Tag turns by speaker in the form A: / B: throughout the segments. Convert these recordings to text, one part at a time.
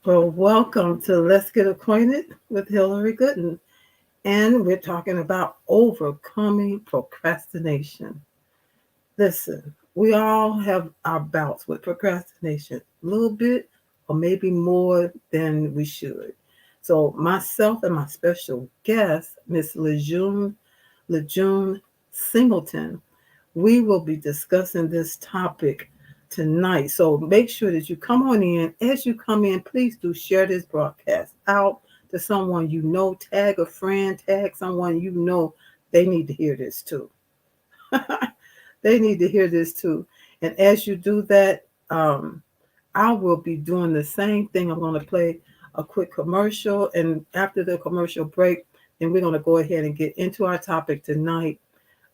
A: Well, welcome to Let's Get Acquainted with Hillary Gooden. And we're talking about overcoming procrastination. Listen, we all have our bouts with procrastination, a little bit or maybe more than we should. So, myself and my special guest, Miss LaJune Singleton, we will be discussing this topic tonight. So make sure that you come on in. As you come in, please do share this broadcast out to someone you know. Tag a friend, tag someone you know. They need to hear this too. They need to hear this too. And as you do that, I will be doing the same thing. I'm going to play a quick commercial. And after the commercial break, then we're going to go ahead and get into our topic tonight,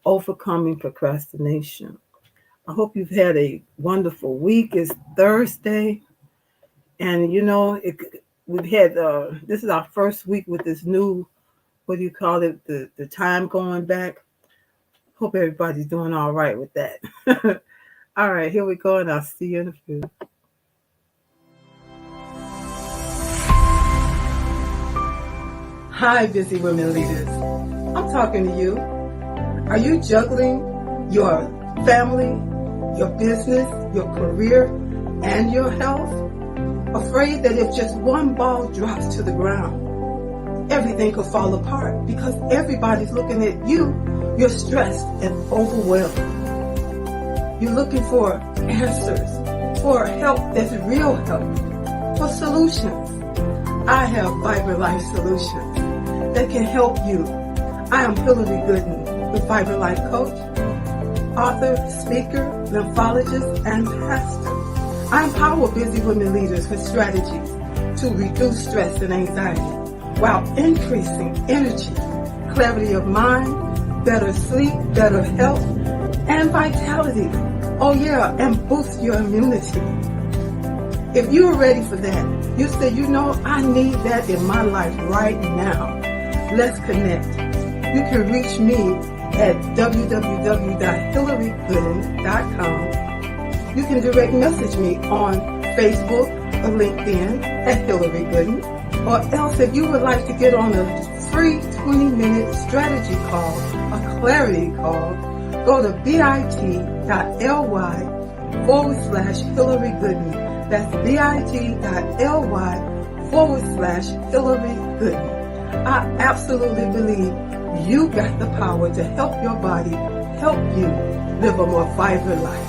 A: overcoming procrastination. I hope you've had a wonderful week. It's Thursday, and we've had this is our first week with this new, what do you call it, the time going back. Hope everybody's doing all right with that. All right, here we go, and I'll see you in a few. Hi, busy women leaders. I'm talking to you. Are you juggling your family, your business, your career, and your health? Afraid that if just one ball drops to the ground, everything could fall apart because everybody's looking at you. You're stressed and overwhelmed. You're looking for answers, for help that's real help, for solutions. I have Vibrant Life Solutions that can help you. I am Hillary Gooden, the Vibrant Life Coach, author, speaker, lymphologist, and pastor. I empower busy women leaders with strategies to reduce stress and anxiety while increasing energy, clarity of mind, better sleep, better health, and vitality. Oh yeah, and boost your immunity. If you're ready for that, you say, I need that in my life right now. Let's connect. You can reach me at www.hillarygooden.com. You can direct message me on Facebook or LinkedIn at Hillary Gooden. Or else if you would like to get on a free 20-minute strategy call, a clarity call, go to bit.ly/Hillary Gooden. That's bit.ly/Hillary Gooden. I absolutely believe you got the power to help your body, help you live a more vibrant life.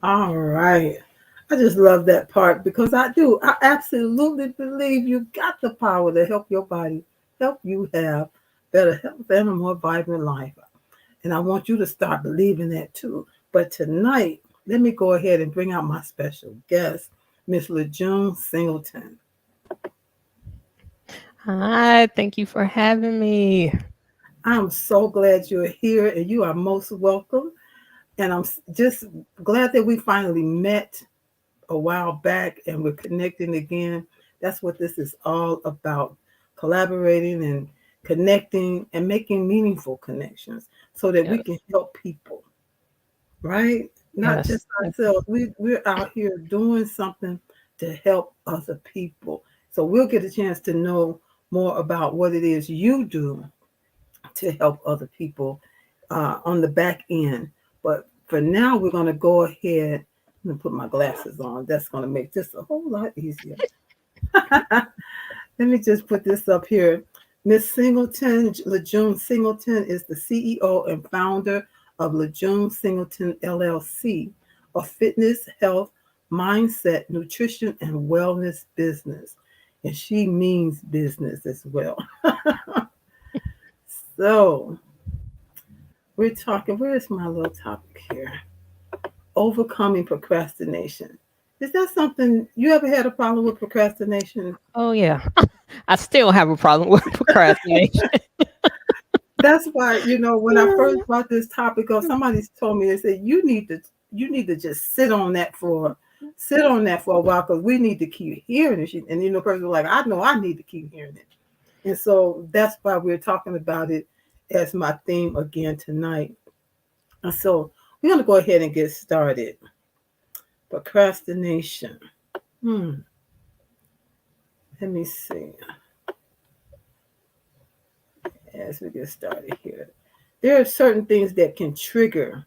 A: All right. I just love that part because I do. I absolutely believe you got the power to help your body, help you have better health and a more vibrant life. And I want you to start believing that too. But tonight, let me go ahead and bring out my special guest, Miss LaJune Singleton.
B: Hi, thank you for having me.
A: I'm so glad you're here and you are most welcome. And I'm just glad that we finally met a while back and we're connecting again. That's what this is all about, collaborating and connecting and making meaningful connections so that we can help people, right? Not just ourselves. We're out here doing something to help other people. So we'll get a chance to know more about what it is you do to help other people on the back end. But for now, we're going to go ahead and put my glasses on. That's going to make this a whole lot easier. Let me just put this up here. Miss Singleton, LaJune Singleton, is the CEO and founder of LaJune Singleton LLC, a fitness, health, mindset, nutrition, and wellness business. And she means business as well. So we're talking, where's my little topic here? Overcoming procrastination. Is that something you ever had a problem with procrastination?
B: Oh, yeah. I still have a problem with procrastination.
A: That's why, when I first brought this topic up, somebody told me, they said, you need to just sit on that for a while because we need to keep hearing it. And person was like, I know I need to keep hearing it. And so that's why we're talking about it as my theme again tonight. And so we're going to go ahead and get started. Procrastination. Hmm. Let me see as we get started here. There are certain things that can trigger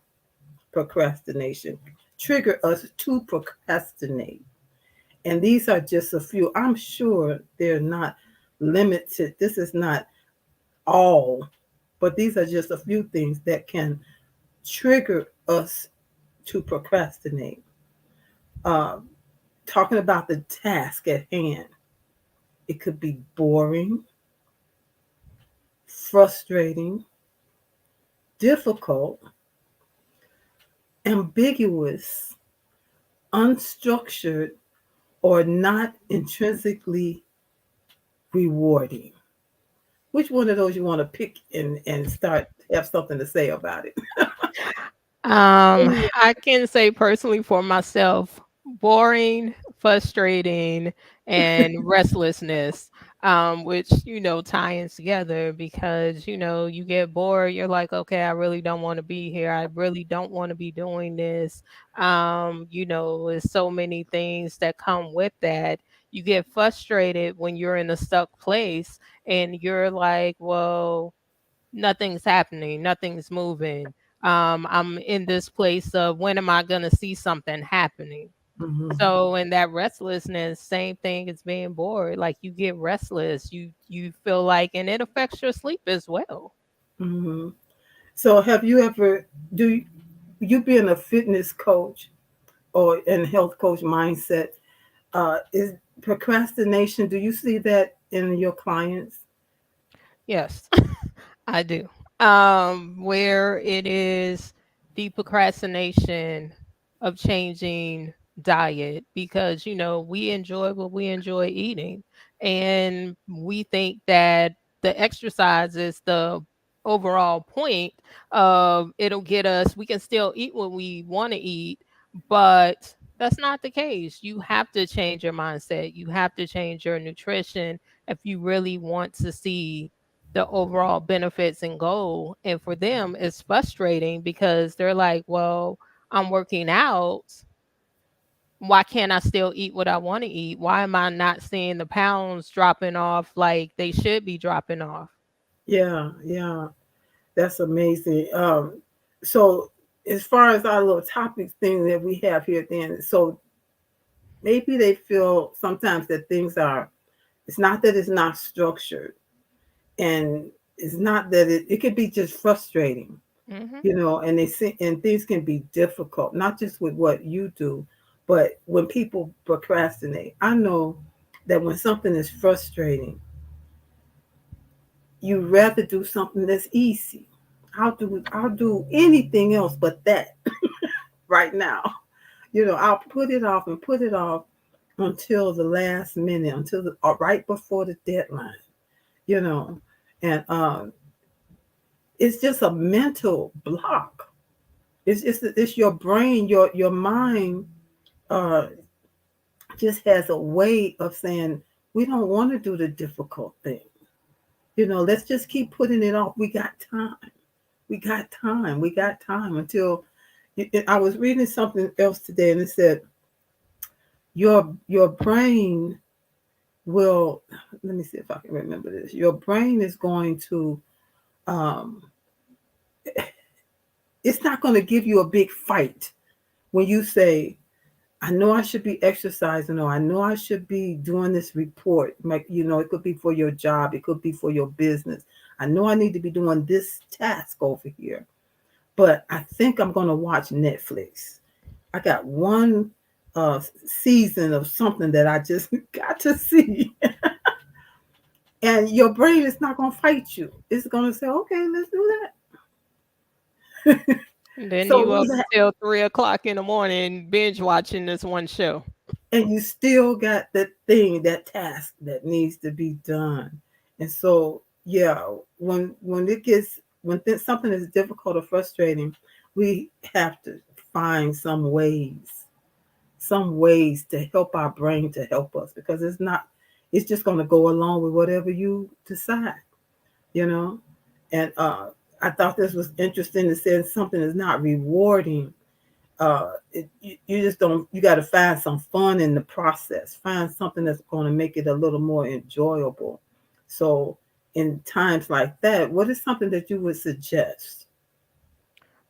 A: procrastination, trigger us to procrastinate. And these are just a few. I'm sure they're not limited. This is not all, but these are just a few things that can trigger us to procrastinate. Uh, Talking about the task at hand, it could be boring, frustrating, difficult, ambiguous, unstructured, or not intrinsically rewarding. Which one of those you want to pick and start have something to say about it?
B: I can say personally for myself, boring, frustrating, and restlessness, which, tie-ins together because, you get bored. You're like, okay, I really don't want to be here. I really don't want to be doing this. There's so many things that come with that. You get frustrated when you're in a stuck place and you're like, well, nothing's happening, nothing's moving. I'm in this place of when am I going to see something happening?
A: Mm-hmm.
B: So in that restlessness, same thing as being bored. Like you get restless, you feel like, and it affects your sleep as well.
A: Mm-hmm. So, have you ever do you being a fitness coach or in health coach mindset? Is procrastination? Do you see that in your clients?
B: Yes. I do. Where it is the procrastination of changing diet because we enjoy what we enjoy eating, and we think that the exercise is the overall point of it'll get us. We can still eat what we want to eat, but that's not the case. You have to change your mindset. You have to change your nutrition if you really want to see the overall benefits and goal. And for them, it's frustrating because they're like, well, I'm working out. Why can't I still eat what I want to eat? Why am I not seeing the pounds dropping off like they should be dropping off?
A: Yeah, yeah, that's amazing. So as far as our little topic thing that we have here, then so maybe they feel sometimes that things are. It's not that it's not structured, and it's not that it could be just frustrating,
B: Hmm.
A: and they see, and things can be difficult, not just with what you do, but when people procrastinate. I know that when something is frustrating, you rather do something that's easy. I'll do anything else but that right now. I'll put it off and put it off until the last minute, until right before the deadline. You know, and it's just a mental block. It's your brain, your mind uh, just has a way of saying we don't want to do the difficult thing. Let's just keep putting it off. We got time. We got time. We got time until I was reading something else today, and it said your brain will. Let me see if I can remember this. Your brain is going to. Um, it's not going to give you a big fight when you say, I know I should be exercising, or I know I should be doing this report. It could be for your job, it could be for your business. I know I need to be doing this task over here, but I think I'm going to watch Netflix. I got one season of something that I just got to see. And your brain is not going to fight you. It's going to say, okay, let's do that.
B: And then
A: So
B: you
A: we
B: up
A: have,
B: till 3 o'clock in the morning binge watching this one show.
A: and you still got that thing, that task that needs to be done. And so, yeah, when something is difficult or frustrating, we have to find some ways to help our brain to help us, because It's just going to go along with whatever you decide, you know. And I thought this was interesting. It says something is not rewarding. You just don't. You got to find some fun in the process. Find something that's going to make it a little more enjoyable. So, in times like that, what is something that you would suggest?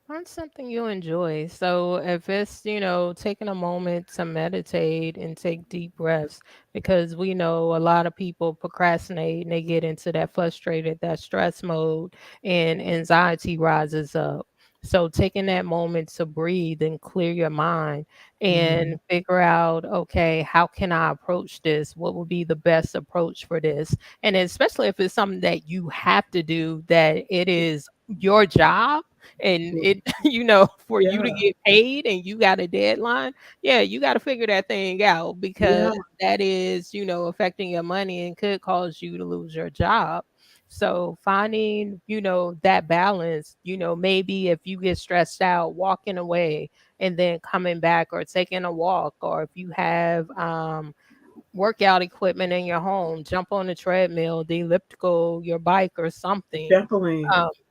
B: Find something you enjoy. So if it's, taking a moment to meditate and take deep breaths, because we know a lot of people procrastinate and they get into that frustrated, that stress mode, and anxiety rises up. So taking that moment to breathe and clear your mind
A: Mm-hmm.
B: and figure out, okay, how can I approach this? What would be the best approach for this? And especially if it's something that you have to do, that it is your job and it for you to
A: Yeah,
B: get paid and you got a deadline, yeah, you got to figure that thing out because
A: yeah,
B: that is affecting your money and could cause you to lose your job. So finding that balance, maybe if you get stressed out, walking away and then coming back, or taking a walk, or if you have workout equipment in your home, jump on the treadmill, the elliptical, your bike or something.
A: definitely.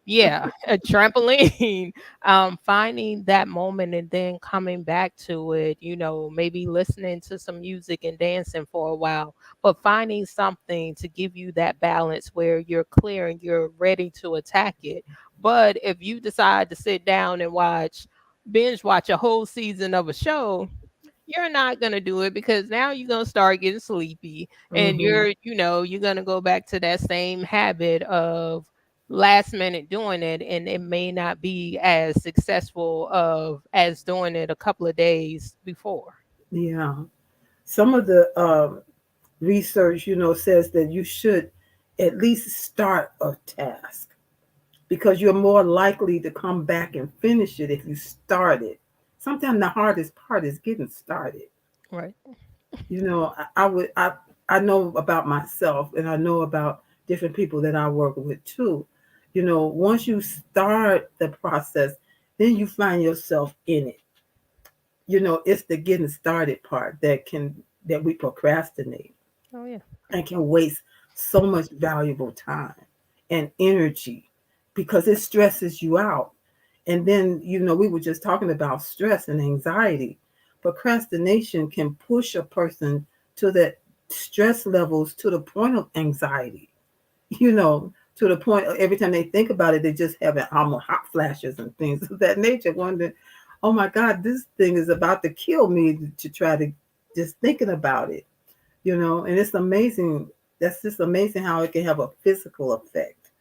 B: Yeah, a trampoline. Finding that moment and then coming back to it, maybe listening to some music and dancing for a while, but finding something to give you that balance where you're clear and you're ready to attack it. But if you decide to sit down and binge watch a whole season of a show, you're not gonna do it because now you're gonna start getting sleepy and
A: Hmm.
B: you're gonna go back to that same habit of last minute doing it, and it may not be as successful of as doing it a couple of days before.
A: Yeah. Some of the research, says that you should at least start a task because you're more likely to come back and finish it if you start it. Sometimes the hardest part is getting started.
B: Right.
A: I know about myself and I know about different people that I work with too. Once you start the process, then you find yourself in it. It's the getting started part that we procrastinate
B: Oh yeah.
A: and can waste so much valuable time and energy because it stresses you out. And then, we were just talking about stress and anxiety. Procrastination can push a person to that stress levels to the point of anxiety, to the point of every time they think about it, they just have almost hot flashes and things of that nature, wondering, oh my God, this thing is about to kill me to try to just thinking about it, and it's amazing. That's just amazing how it can have a physical effect,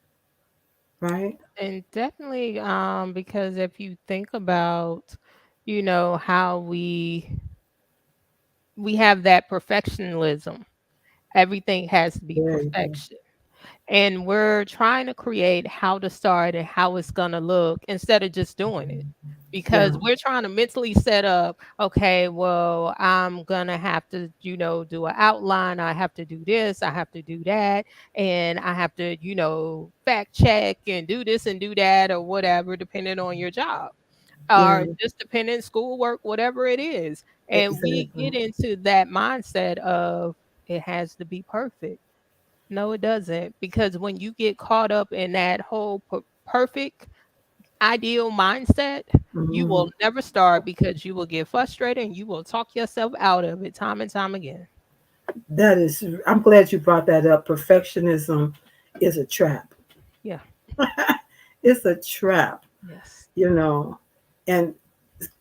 A: right?
B: And definitely because if you think about how we have that perfectionism, everything has to be
A: There you go.
B: perfection. And we're trying to create how to start and how it's going to look instead of just doing it,
A: Yeah,
B: because we're trying to mentally set up, okay, well, I'm going to have to do an outline, I have to do this, I have to do that, and I have to fact check and do this and do that or whatever, depending on your job or
A: right,
B: just dependent schoolwork, whatever it is. And we
A: exactly.
B: get into that mindset of it has to be perfect. No, it doesn't. Because when you get caught up in that whole perfect, ideal mindset, you will
A: Hmm.
B: never start because you will get frustrated and you will talk yourself out of it time and time again.
A: That is, I'm glad you brought that up. Perfectionism is a trap.
B: Yeah.
A: It's a trap,
B: Yes.
A: you know, and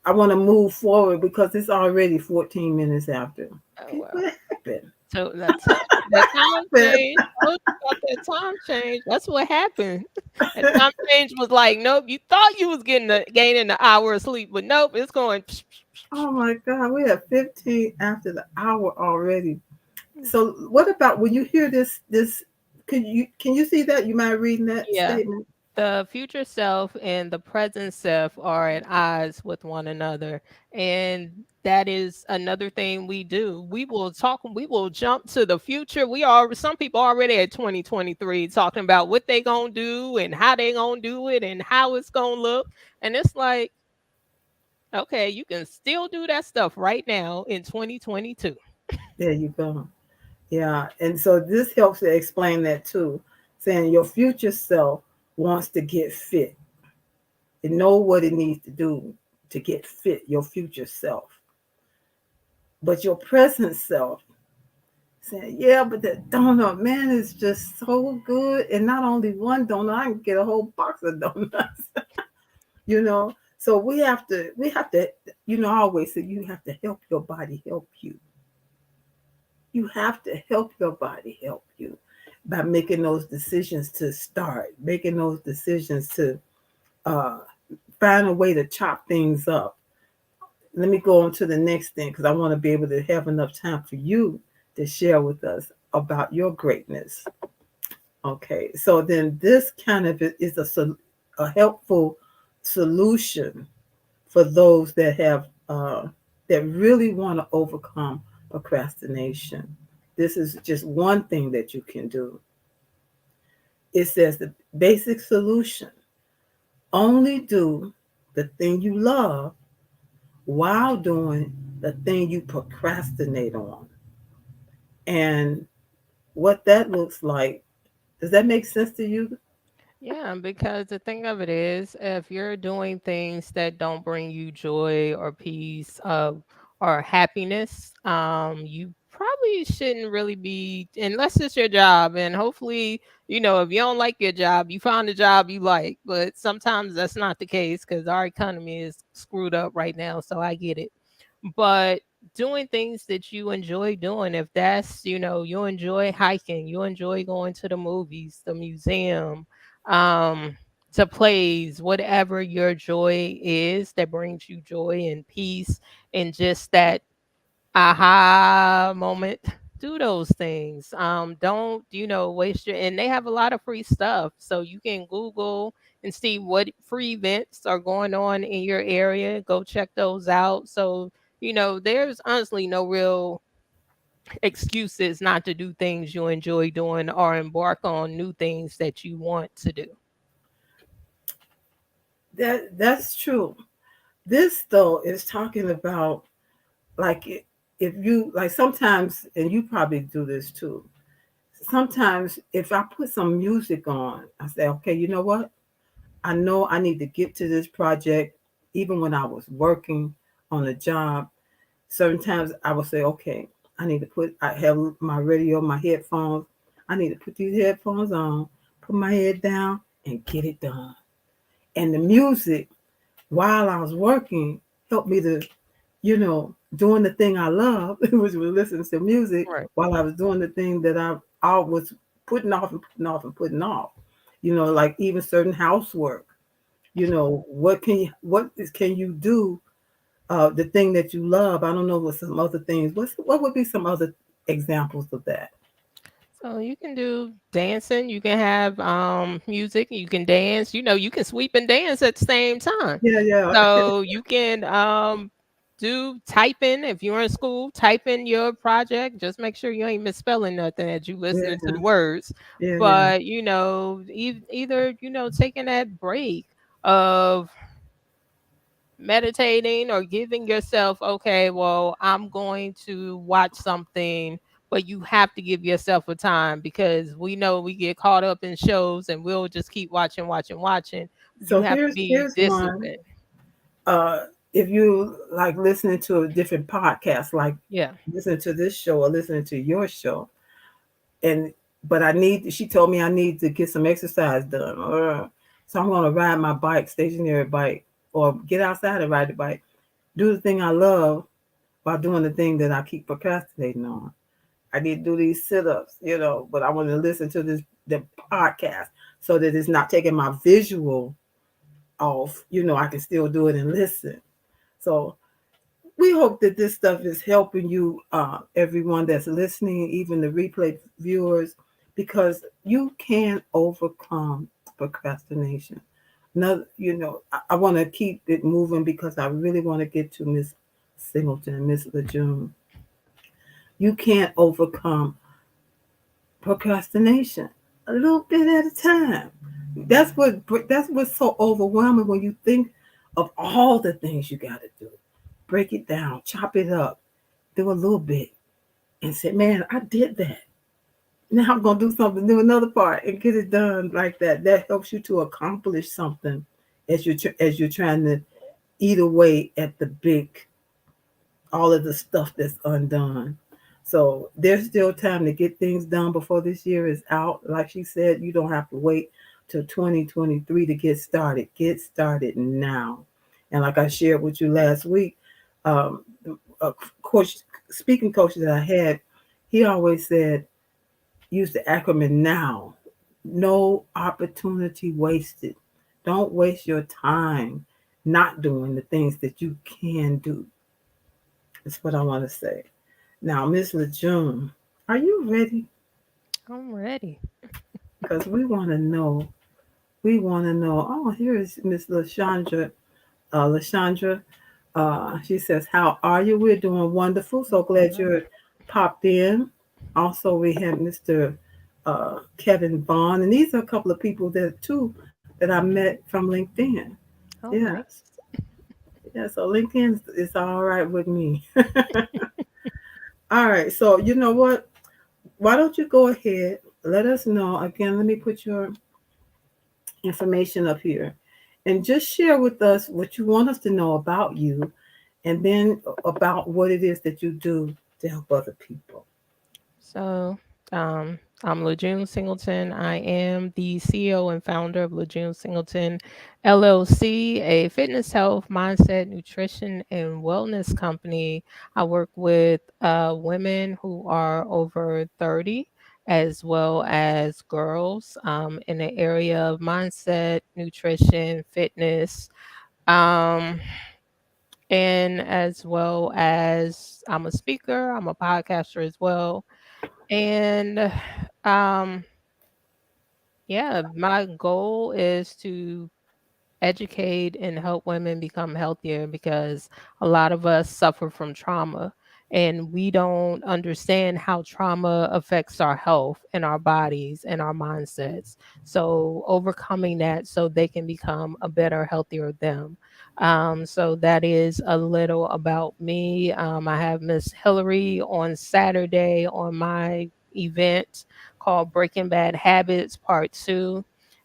A: I want to move forward because it's already 14 minutes after.
B: Oh,
A: Okay,
B: well.
A: what happened?
B: So that time
A: What
B: change. Told you about that time change. That's what happened. That time change was like, nope. You thought you was gaining an hour of sleep, but nope. It's going.
A: Oh my God, we have 15 after the hour already. So what about when you hear this, can you see that? You mind reading that
B: Yeah.
A: statement?
B: The future self and the present self are at odds with one another. And that is another thing we do. We will jump to the future. Some people already at 2023 talking about what they gonna do and how they gonna do it and how it's gonna look. And it's like, okay, you can still do that stuff right now in 2022.
A: There you go. Yeah. And so this helps to explain that too, saying your future self wants to get fit and know what it needs to do to get fit, your future self. But your present self saying, yeah, but that donut, man, is just so good. And not only one donut, I can get a whole box of donuts, you know. So we have to, I always say you have to help your body help you. You have to help your body help you by making those decisions to start, making those decisions to uh, find a way to chop things up. Let me go on to the next thing because I want to be able to have enough time for you to share with us about your greatness. Okay, so then this kind of is a helpful solution for those that have that really want to overcome procrastination. This is just one thing that you can do. It says the basic solution: only do the thing you love while doing the thing you procrastinate on. And what that looks like, does that make sense to you?
B: Yeah, because the thing of it is, if you're doing things that don't bring you joy or peace or happiness, you probably shouldn't really be, unless it's your job. And hopefully, if you don't like your job, you find a job you like. But sometimes that's not the case because our economy is screwed up right now. So I get it. But doing things that you enjoy doing, if that's, you enjoy hiking, you enjoy going to the movies, the museum, um to plays, whatever your joy is that brings you joy and peace and just that aha moment, do those things. Don't, waste your, and they have a lot of free stuff, so you can Google and see what free events are going on in your area. Go check those out. So there's honestly no real excuses not to do things you enjoy doing or embark on new things that you want to do.
A: That's true. This though is talking about like if you like sometimes, and you probably do this too. Sometimes if I put some music on, I say, okay, you know what? I know I need to get to this project. Even when I was working on a job, certain times I would say, okay, I have my radio, my headphones. I need to put these headphones on, put my head down, and get it done. And the music, while I was working, helped me to, doing the thing I love, which was listening to music
B: Right.
A: while I was doing the thing that I was putting off and putting off and putting off. Like even certain housework. Can you do the thing that you love? I don't know what some other things. What would be some other examples of that?
B: So you can do dancing, you can have music, you can dance, you can sweep and dance at the same time.
A: Yeah, yeah,
B: So you can do typing if you're in school, type in your project. Just make sure you ain't misspelling nothing as you listening to
A: yeah,
B: the words.
A: yeah, yeah.
B: But either taking that break of meditating or giving yourself, okay, well, I'm going to watch something, but you have to give yourself a time because we know we get caught up in shows and we'll just keep watching, watching, watching. You
A: So
B: have to be
A: here's one.
B: disciplined.
A: uh if you like listening to a different podcast, like
B: Yeah.
A: listening to this show or listening to your show, and but she told me I need to get some exercise done. So I'm gonna ride my bike, stationary bike, or get outside and ride the bike. Do the thing I love while doing the thing that I keep procrastinating on. I need to do these sit-ups, but I want to listen to the podcast so that it's not taking my visual off. I can still do it and listen. So we hope that this stuff is helping you, everyone that's listening, even the replay viewers, because you can overcome procrastination. Another, I want to keep it moving because I really want to get to Miss Singleton, Miss LaJune. You can't overcome procrastination a little bit at a time. That's what's so overwhelming when you think of all the things you got to do. Break it down, chop it up, do a little bit. and say, man, I did that. Now I'm gonna do something, do another part, and get it done like that. That helps you to accomplish something as you're trying to eat away at the big, all of the stuff that's undone. So there's still time to get things done before this year is out. Like she said, you don't have to wait till 2023 to get started. Get started now. And like I shared with you last week, um, a coach, speaking coach that I had, he always said, use the acronym NOW. No opportunity wasted. Don't waste your time not doing the things that you can do. That's what I want to say. Now, Miss LaJune, are you ready?
B: I'm ready.
A: Because we want to know. We want to know. Oh, here is Miss LaShandra. LaShandra, she says, "How are you? We're doing wonderful. So
B: All
A: glad
B: right.
A: you're popped in." Also, we have Mr. Kevin Vaughn, and these are a couple of people that too that I met from LinkedIn.
B: Oh,
A: Yes,
B: nice.
A: yeah. So LinkedIn is all right with me. All right. So you know what? Why don't you go ahead? Let us know again. Let me put your information up here, and just share with us what you want us to know about you, and then about what it is that you do to help other people.
B: So, I'm LaJune Singleton. I am the CEO and founder of LaJune Singleton LLC, a fitness, health, mindset, nutrition, and wellness company. I work with women who are over 30, as well as girls in the area of mindset, nutrition, fitness. Um, and as well as I'm a speaker, I'm a podcaster as well. And um, yeah, my goal is to educate and help women become healthier because a lot of us suffer from trauma and we don't understand how trauma affects our health and our bodies and our mindsets. So, overcoming that so they can become a better, healthier them. So, that is a little about me. I have Miss Hillary on Saturday on my event called Breaking Bad Habits Part 2,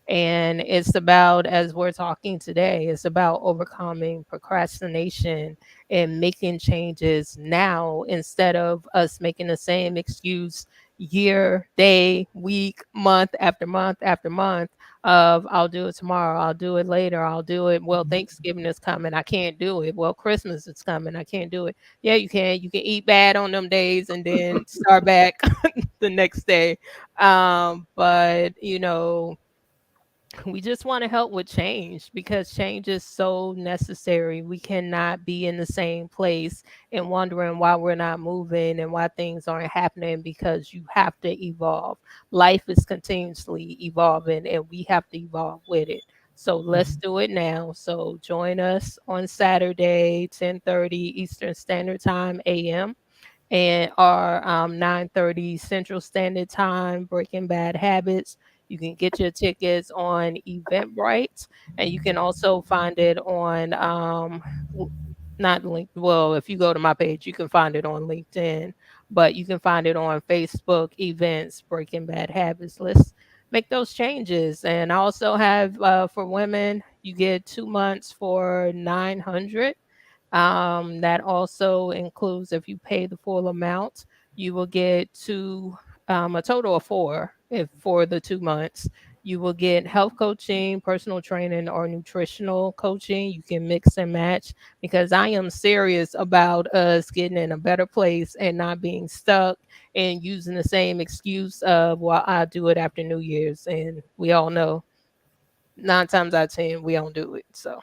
B: and it's about, as we're talking today, it's about overcoming procrastination and making changes now instead of us making the same excuse year, day, week, month after month after month of I'll do it tomorrow, I'll do it later, I'll do it. Well, Thanksgiving is coming, I can't do it. Well, Christmas is coming, I can't do it. Yeah, you can. You can eat bad on them days and then start back the next day. But we just want to help with change because change is so necessary. We cannot be in the same place and wondering why we're not moving and why things aren't happening because you have to evolve. Life is continuously evolving and we have to evolve with it. So let's do it now. So join us on Saturday, 10:30 Eastern Standard Time AM and our 9:30 Central Standard Time, Breaking Bad Habits. You can get your tickets on Eventbrite, and you can also find it on not link. Well, if you go to my page, you can find it on LinkedIn, but you can find it on Facebook events, Breaking Bad Habits. Let's make those changes. And I also have for women, you get 2 months for 900. That also includes if you pay the full amount, you will get a total of four if for the 2 months. You will get health coaching, personal training, or nutritional coaching. You can mix and match because I am serious about us getting in a better place and not being stuck and using the same excuse of, well, I do it after New Year's. And we all know 9 times out of 10, we don't do it. So,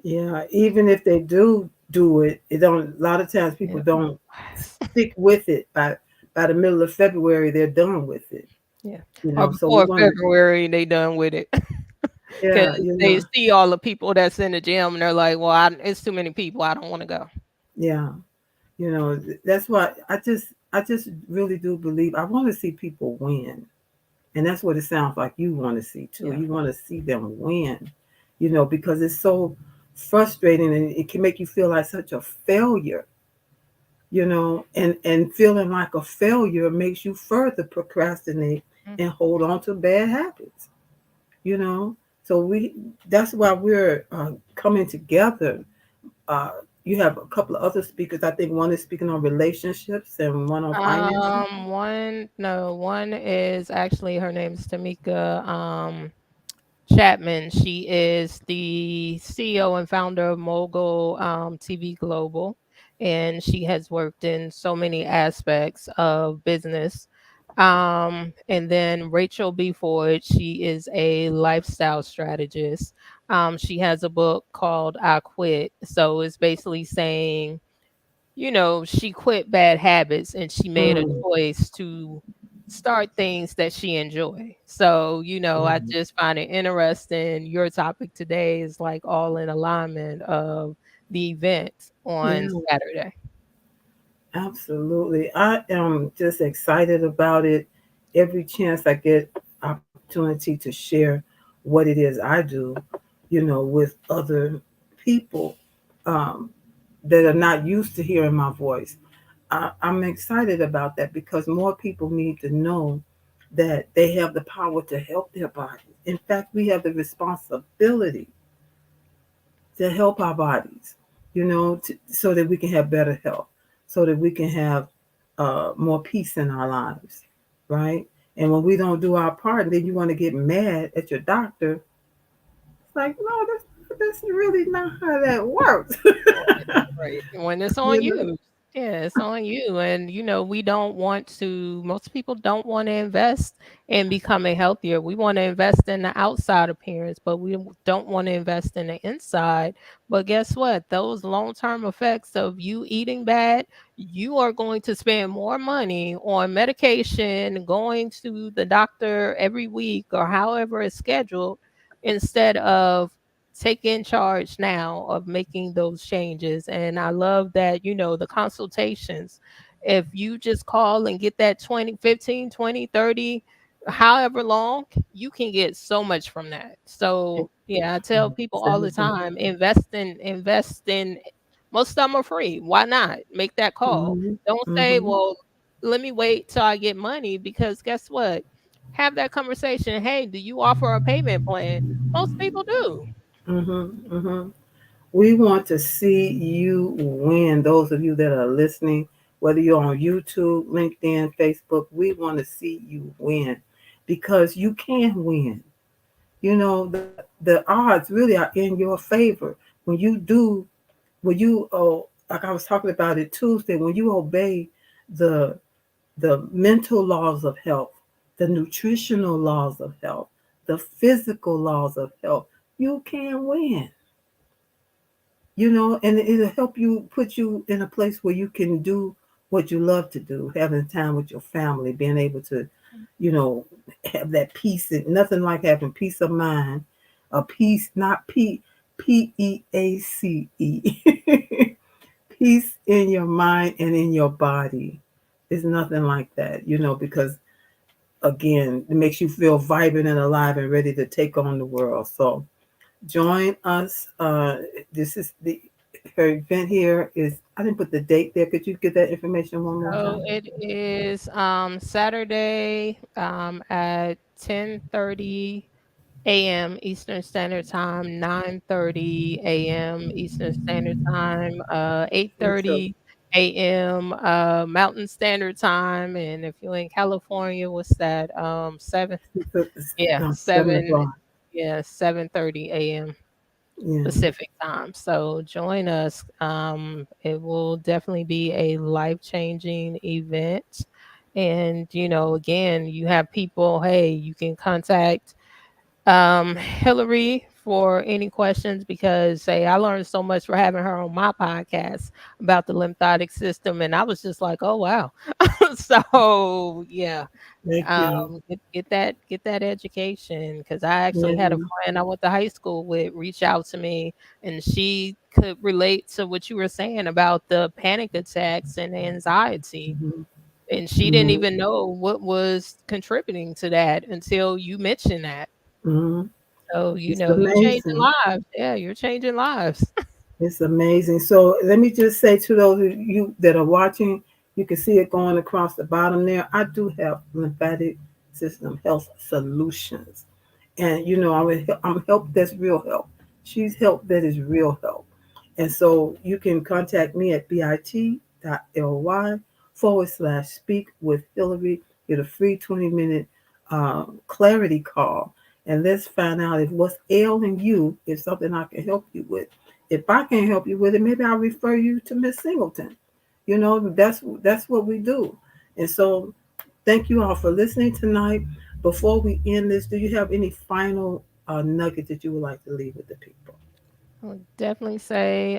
A: Yeah, even if they do it, it don't. A lot of times people
B: yeah.
A: don't stick with it. By the middle of February, they're done with it.
B: Yeah,
A: You
B: or
A: know, so we
B: before
A: want to.
B: February, they done with it because
A: Yeah, you
B: they
A: know,
B: see all the people that's in the gym, and they're like, "Well, it's too many people. I don't wanna go."
A: yeah, that's why I just really do believe I want to see people win, and that's what it sounds like you want to see too.
B: Yeah,
A: You want to see them win, because it's so frustrating and it can make you feel like such a failure and feeling like a failure makes you further procrastinate
B: Mm.
A: and hold on to bad habits. you know so we that's why we're coming together. uh, you have a couple of other speakers. I think one is speaking on relationships and one on finances.
B: One, no, one is actually her name's Tamika Chapman. She is the CEO and founder of Mogul TV Global, and she has worked in so many aspects of business. And then Rachel B. Ford, she is a lifestyle strategist. She has a book called I Quit. So it's basically saying, she quit bad habits and she made a
A: Mm,
B: choice to start things that she enjoy. So, I
A: mm,
B: just find it interesting. Your topic today is like all in alignment of the event on
A: yeah,
B: Saturday.
A: absolutely. I am just excited about it. Every chance I get opportunity to share what it is I do, with other people um, that are not used to hearing my voice. I'm excited about that because more people need to know that they have the power to help their bodies. In fact, we have the responsibility to help our bodies, so that we can have better health, so that we can have more peace in our lives, right? And when we don't do our part, and then you want to get mad at your doctor, it's like, no, that's really not how that works.
B: Right. When it's on
A: you know?
B: you. Yeah, it's on you. And, we don't want to, most people don't want to invest in becoming healthier. We want to invest in the outside appearance, but we don't want to invest in the inside. But guess what? Those long term effects of you eating bad, you are going to spend more money on medication, going to the doctor every week or however it's scheduled, instead of taking charge now of making those changes. And I love that, the consultations. If you just call and get that 20, 15, 20, 30, however long, you can get so much from that. So yeah, I tell people all the
A: Exactly.
B: time, invest in most of them are free. Why not? Make that call.
A: Hmm.
B: Don't say,
A: Hmm.
B: well, let me wait till I get money, because guess what? Have that conversation. Hey, do you offer a payment plan? Most people do.
A: Hmm. Hmm. We want to see you win. Those of you that are listening, whether you're on YouTube, LinkedIn, Facebook, we want to see you win because you can win. The odds really are in your favor when you do, like I was talking about it Tuesday, when you obey the mental laws of health, the nutritional laws of health, the physical laws of health, you can win. And it'll help you, put you in a place where you can do what you love to do, having time with your family, being able to, you know, have that peace. And nothing like having peace of mind, a peace, not Peace, peace in your mind and in your body. It's nothing like that, because again, it makes you feel vibrant and alive and ready to take on the world. So join us. This is the her event here is. I didn't put the date there. Could you get that information one more
B: So
A: time?
B: it is Saturday at 10:30 a.m. Eastern Standard Time, 9:30 a.m. Eastern Standard Time,
A: Until
B: 8:30 a.m. Mountain Standard Time, and if you're in California, what's that? 7, yeah,
A: no,
B: 7,
A: 7 o'clock.
B: yeah, 7:30 a.m.
A: Yeah.
B: Pacific time. So join us. It will definitely be a life-changing event. And, again, you have people, hey, you can contact Hillary for any questions, because say I learned so much for having her on my podcast about the lymphatic system, and I was just like, oh wow. So yeah,
A: Thank you.
B: get that education, because I actually had a
A: Yeah.
B: friend I went to high school with reach out to me, and she could relate to what you were saying about the panic attacks and anxiety,
A: Hmm.
B: and she didn't
A: Hmm.
B: even know what was contributing to that until you mentioned that.
A: Hmm.
B: So,
A: It's
B: you're changing
A: amazing.
B: lives. Yeah, you're changing lives.
A: It's amazing. So let me just say to those of you that are watching, you can see it going across the bottom there. I do have lymphatic system health solutions. And I'm help that's real help. She's help that is real help. And so you can contact me at bit.ly/speak with Hillary. Get a free 20-minute clarity call. And let's find out if what's ailing you is something I can help you with. If I can't help you with it, maybe I'll refer you to Miss Singleton. That's what we do. And so thank you all for listening tonight. Before we end this, do you have any final nugget that you would like to leave with the people?
B: I would definitely say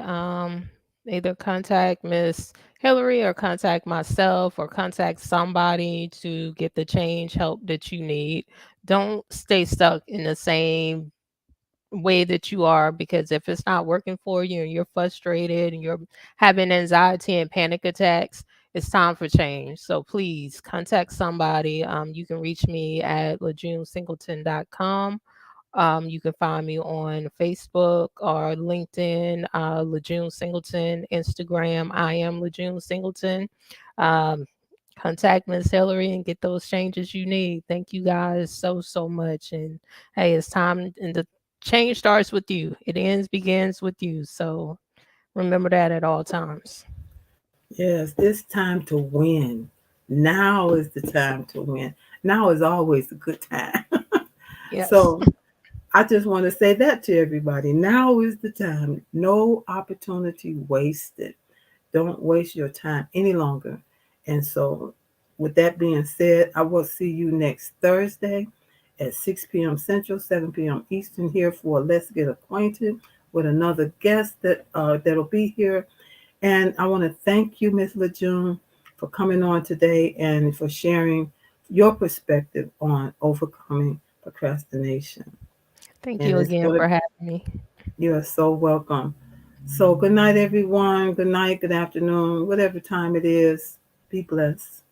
B: either contact Miss Hillary or contact myself or contact somebody to get the change help that you need. Don't stay stuck in the same way that you are, because if it's not working for you and you're frustrated and you're having anxiety and panic attacks, it's time for change. So please contact somebody. You can reach me at LaJuneSingleton.com. You can find me on Facebook or LinkedIn, LaJune Singleton, Instagram. I am LaJune Singleton. Um, Contact Miss Hillary and get those changes you need. Thank you guys so much. And hey, it's time, and the change starts with you. It begins with you. So remember that at all times.
A: Yes, it's time to win. Now is the time to win. Now is always a good time.
B: Yes.
A: So I just want to say that to everybody. Now is the time. No opportunity wasted. Don't waste your time any longer. And so, with that being said, I will see you next Thursday at 6 p.m. Central, 7 p.m. Eastern here for Let's Get Acquainted with another guest that'll be here. And I want to thank you, Miss LaJune, for coming on today and for sharing your perspective on overcoming procrastination.
B: Thank
A: And
B: you
A: it's
B: again
A: going to
B: for having me.
A: You are so welcome. So, good night, everyone. Good night, good afternoon, whatever time it is. Be blessed.